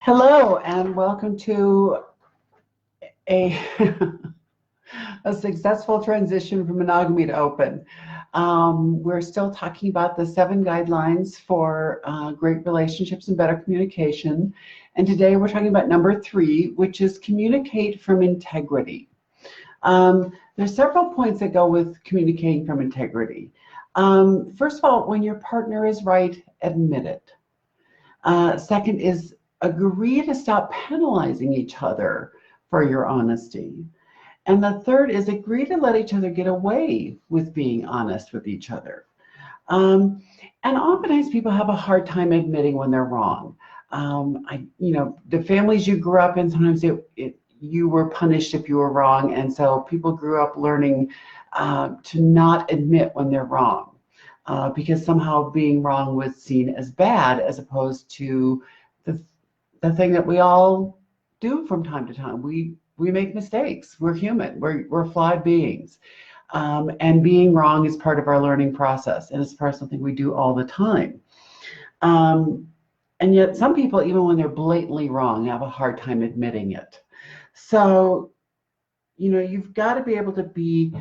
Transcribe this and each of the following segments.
Hello and welcome to a a successful transition from monogamy to open. We're still talking about the 7 guidelines for great relationships and better communication. And today we're talking about number 3, which is communicate from integrity. There's several points that go with communicating from integrity. First of all, when your partner is right, admit it. Second is agree to stop penalizing each other for your honesty. And the third is agree to let each other get away with being honest with each other. And oftentimes people have a hard time admitting when they're wrong. The families you grew up in, sometimes you were punished if you were wrong. And so people grew up learning to not admit when they're wrong because somehow being wrong was seen as bad as opposed to the thing that we all do from time to time. We make mistakes. We're human. We're flawed beings. And being wrong is part of our learning process, and it's part of something we do all the time. And yet some people, even when they're blatantly wrong, have a hard time admitting it. So, you've got to be able to be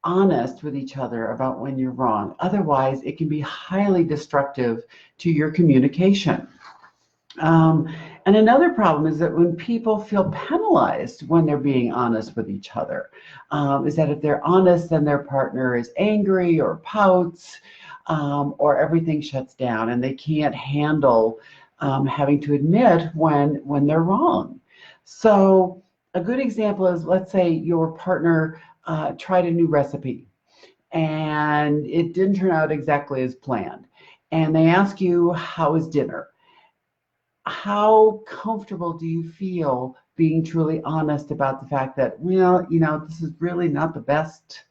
honest with each other about when you're wrong. Otherwise, it can be highly destructive to your communication. And another problem is that when people feel penalized when they're being honest with each other, is that if they're honest, then their partner is angry or pouts, or everything shuts down and they can't handle having to admit when they're wrong. So a good example is, let's say your partner tried a new recipe and it didn't turn out exactly as planned. And they ask you, how is dinner? How comfortable do you feel being truly honest about the fact that, this is really not the best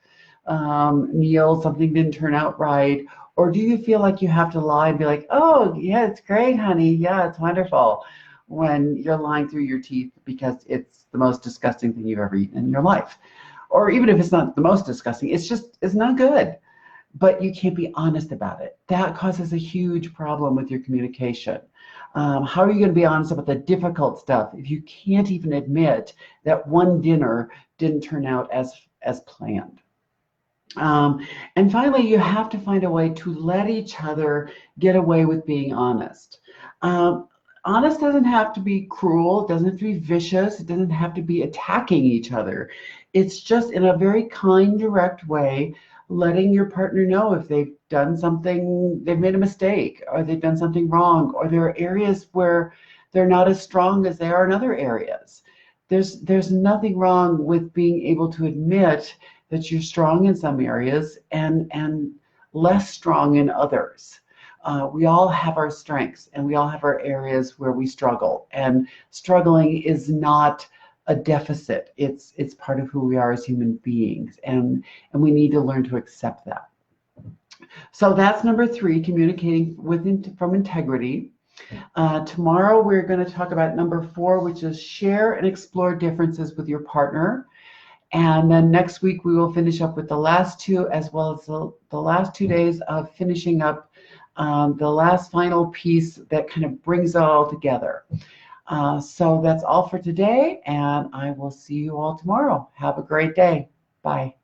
meal, something didn't turn out right? Or do you feel like you have to lie and be like, oh, yeah, it's great, honey. Yeah, it's wonderful, when you're lying through your teeth because it's the most disgusting thing you've ever eaten in your life? Or even if it's not the most disgusting, it's not good, but you can't be honest about it. That causes a huge problem with your communication. How are you going to be honest about the difficult stuff if you can't even admit that one dinner didn't turn out as planned? And finally, you have to find a way to let each other get away with being honest. Honest doesn't have to be cruel, it doesn't have to be vicious, it doesn't have to be attacking each other. It's just in a very kind, direct way, letting your partner know if they've done something, they've made a mistake, or they've done something wrong, or there are areas where they're not as strong as they are in other areas. There's nothing wrong with being able to admit that you're strong in some areas and less strong in others. We all have our strengths and we all have our areas where we struggle. And struggling is not a deficit. It's part of who we are as human beings. And we need to learn to accept that. So that's number 3, communicating from integrity. Tomorrow we're going to talk about number 4, which is share and explore differences with your partner. And then next week we will finish up with the last 2, as well as the last 2 days of finishing up the last final piece that kind of brings it all together. So that's all for today, and I will see you all tomorrow. Have a great day. Bye.